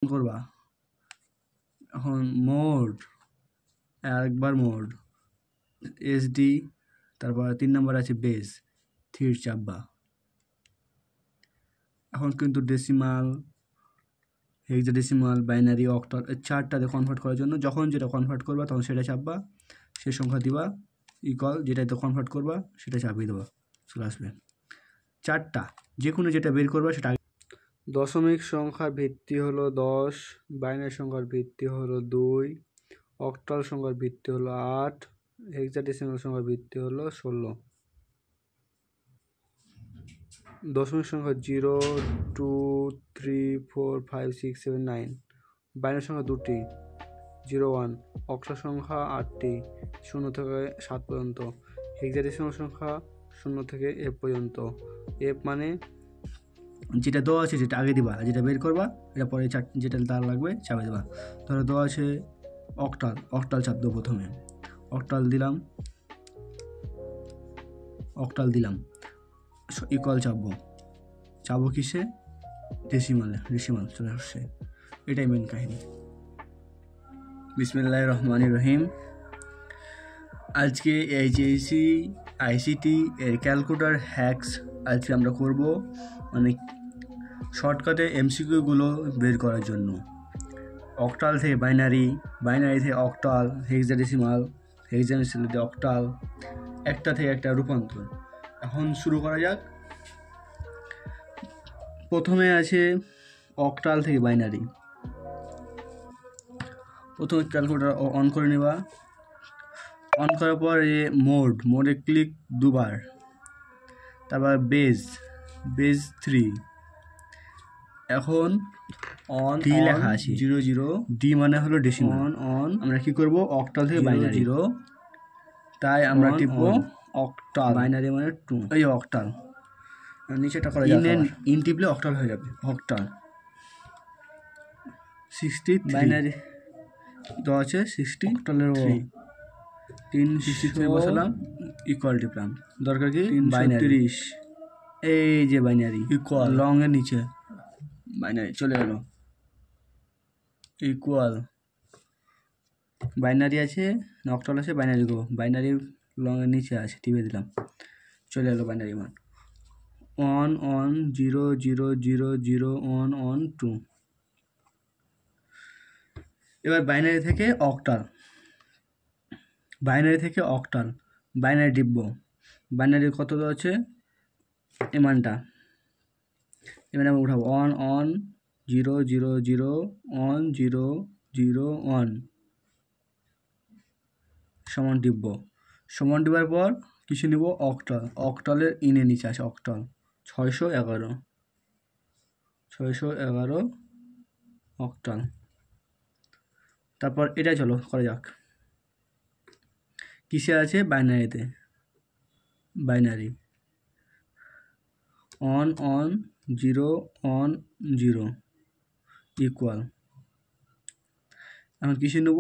করবা এখন মোড একবার মোড এসডি তারপর 3 নম্বর আছে বেস থ্রির চাপবা। এখন কিন্তু ডেসিমাল হেক্সাডেসিমাল বাইনারি অক্টাল এই চারটাতে কনভার্ট করার জন্য যখন যেটা কনভার্ট করবা তখন সেটা চাপবা, সে সংখ্যা দিবা ইকুয়াল যেটাতে কনভার্ট করবা সেটা চাপিয়ে দেবা, চলে আসবে চারটা। যে কোনো যেটা বের করবা সেটা। দশমিক সংখ্যার ভিত্তি হলো 10, বাইনারি সংখ্যার ভিত্তি হলো 2, অক্টাল সংখ্যার ভিত্তি হলো 8, হেক্সাডেসিমাল সংখ্যার ভিত্তি হলো 16। দশমিক সংখ্যা 0, 2, 3, 4, 5, 6, 7, 9, বাইনারি সংখ্যা 2টি 0, 1, অক্টাল সংখ্যা 8টি 0 থেকে 7 পর্যন্ত, হেক্সাডেসিমাল সংখ্যা 0 থেকে F পর্যন্ত। F মানে যেটা দেওয়া আছে যেটা আগে দিবা, যেটা বের করবা এটা পরে যেটা তার লাগবে চাপে দেবা। ধরো দেওয়া আছে অক্টাল চাপ দেবো প্রথমে, অক্টাল দিলাম ইকুয়াল চাপবো কিসে ডেসিমাল চলে আসছে। এটাই মেন কাহিনী। বিসমিল্লাহির রহমানির রহিম। আজকে এইচএসসি আইসিটি এর ক্যালকুলেটর হ্যাকস আজকে আমরা করব, মানে শর্টকাটে এমসিকিউগুলো বের করার জন্য। অক্টাল থেকে বাইনারি থেকে অক্টাল, হেক্সাডেসিমাল থেকে অক্টাল, একটা থেকে একটা রূপান্তর। এখন শুরু করা যাক। প্রথমে আছে অক্টাল থেকে বাইনারি। প্রথমে ক্যালকুলেটর অন করে নেবা, অন করার পর মোডে ক্লিক দুবার, তারপর বেস 3। এখন অন ডি লেখা আছে 00, ডি মানে হলো ডেসিমাল। অন আমরা কি করব অক্টাল থেকে বাইনারি 0, তাই আমরা টিপব অক্টাল, বাইনারি মানে 2, এই অক্টাল নিচেটা করা যাবে, ইন টিপলে অক্টাল হয়ে যাবে। অক্টাল 63 বাইনারি দেওয়া আছে 60, অক্টালের 363 বসালাম, ইকুয়াল টিপলাম। দরকার কি 330, এই যে বাইনারি ইকুয়াল লং এর নিচে বাইনারি চলে গেল, ইকুয়াল বাইনারি আছে না অক্টাল আছে, বাইনারি বাইনারি লং এর নিচে আছে, টিপে দিলাম, চলে এলো বাইনারি মান 1 0 0 0 0 1 1 2। এবার বাইনারি থেকে অক্টাল বাইনারি টিপব। বাইনারি কত আছে এই মানটা, এবার আমরা উঠাবো 1 0 0 0 1 0 0 1 সমান টিপব। সমান টিপার পর কিছু নিব অক্টালের ইনের নিচে আছে অক্টাল 611 অক্টাল। তারপর এটা চলো করা যাক। কিসে আছে বাইনারিতে, বাইনারি 1 0 1 0 ইকুয়াল। এখন কিসে নেব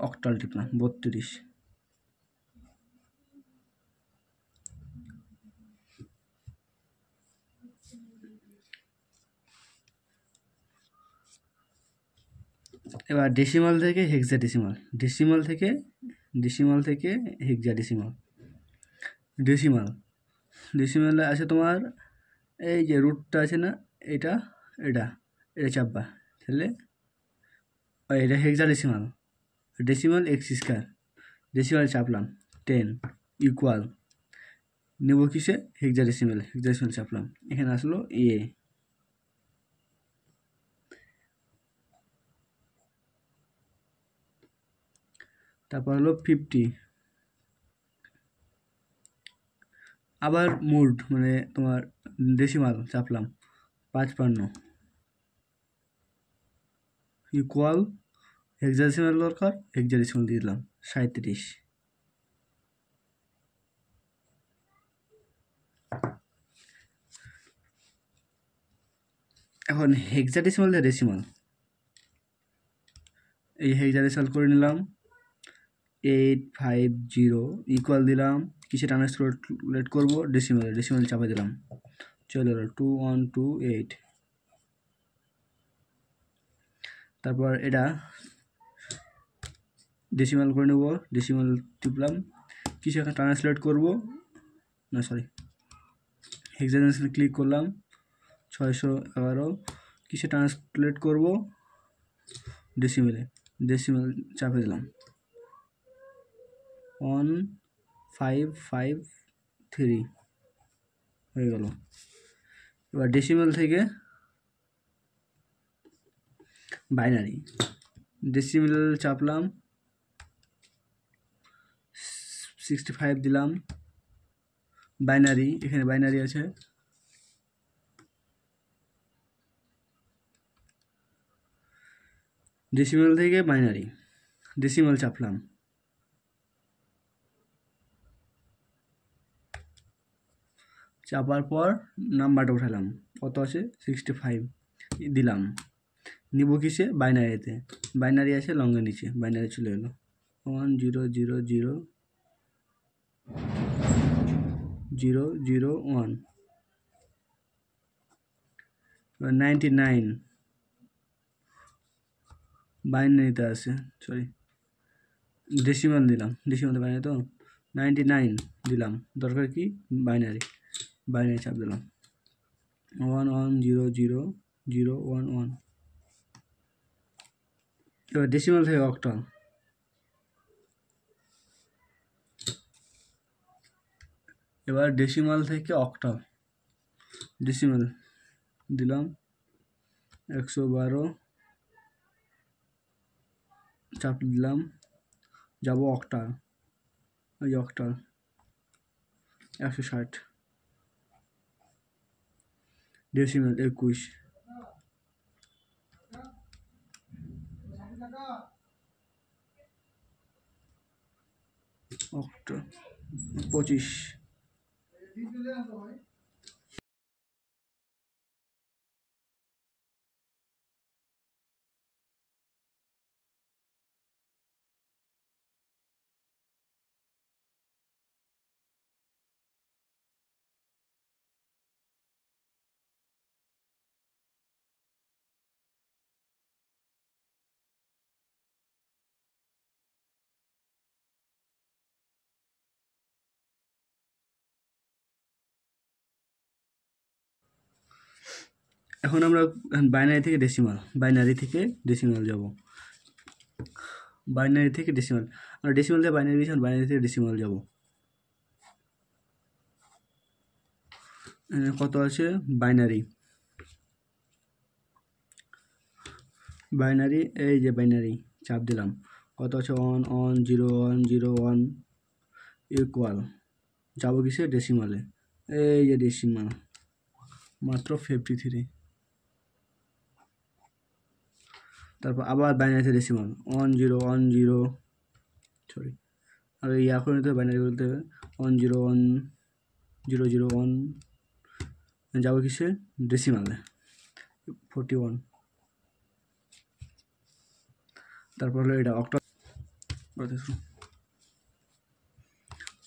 অক্টাল টিপলাম 32। এবার ডেসিমাল থেকে হেক্সাডেসিমাল, ডেসিমালে আছে তোমার এই যে রুটটা আছে না, এটা চাপবা, তাহলে এটা ডেসিমাল x², ডেসিমাল চাপলাম 10 ইকুয়াল নেব কিসে হেক্সাডেসিমাল চাপলাম, এখানে আসলো তারপর হলো 50। আবার মোড মানে তোমার ডেসিমাল চাপলাম 55 ইকুয়াল হেক্সাডেসিমাল দরকার, হেক্সাডেসিমাল দিয়ে দিলাম 37। এখন হেক্সাডেসিমাল দিয়ে ডেসিমাল, এই হেক্সাডেসিমাল করে নিলাম 850 ইকুয়াল দিলাম, কিসে ট্রান্সলেট করবো ডেসিমাল চাপে দিলাম, চলে এলো 2128। তারপর এটা ডেসিমাল করে নেব, ডেসিমাল টিপলাম, কিছু একটা ট্রান্সলেট করব, না সরি হেক্সাডেসিমালে ক্লিক করলাম, 611 কিছু ট্রান্সলেট করব ডেসিমেলে, ডেসিমাল চাপে দিলাম 1553 হয়ে গেল। এবার ডেসিমেল থেকে বাইনারি, ডেসিমেল চাপলাম, 65 দিলাম, বাইনারি, এখানে বাইনারি আছে, ডেসিমেল থেকে বাইনারি, ডেসিমেল চাপলাম, চাপার পর নাম্বারটা উঠালাম, কত আছে 65 দিলাম, নিব কিসে বাইনারিতে, বাইনারি আছে লঙ্গের নিচে, বাইনারি চলে এলো 10000001, 99 বাইনারিতে আছে, সরি ডেসিমাল দিলাম, ডেসিমাল বাইনারি তো 99 দিলাম, দরকার কি বাইনারি, বাইনারি চাপ দিলাম 11000011। এবার ডেসিমাল থেকে অক্টাল, এবার ডেসিমাল থেকে অক্টাল, ডেসিমাল দিলাম 112 চাপ দিলাম, যাব অক্টাল, ওই অক্টাল 160, ডেসিমাল 21, অক্টাল 25। এখন আমরা বাইনারি থেকে ডেসিমাল, বাইনারি থেকে ডেসিমাল যাব, বাইনারি থেকে ডেসিমাল, আমরা ডেসিমাল থেকে বাইনারি দিয়েছি, বাইনারি থেকে ডেসিমাল যাব, কত আছে বাইনারি, বাইনারি এই যে বাইনারি চাপ দিলাম, কত আছে 11001 ইকুয়াল, যাবো কিসে ডেসিমালে, এই যে ডেসিমাল মাত্র 53, তারপর আবার বাইনারিতে ডেসিমাল 1010, সরি আর ইয়া করে নিতে হবে, বাইনারি বলতে হবে 101001, যাবো কিসে ডেসিমালে 41, তারপর হলো এটা অক্টাল,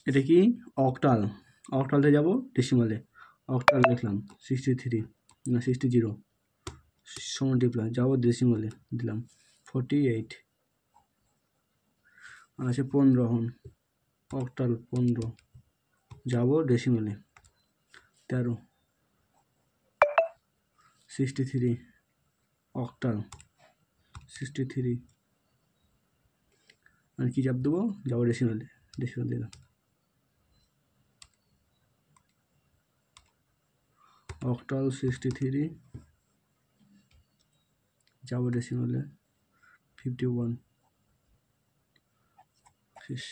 এটা কি অক্টাল, অক্টালতে যাব ডেসিমালে, অক্টাল লিখলাম 63 না 60 সমান টিপলাম, যাবো ডেসিমালে দিলাম 48, আছে 15 হন, অক্টাল 15, যাব ডেসিমালে 13, 63 অক্টাল 63, আর কি চাপ দেবো, যাবো ডেসিমালে, ডেসিমাল দিলাম, অক্টাল 63, যাবো ডেসিমালে 51, শেষ।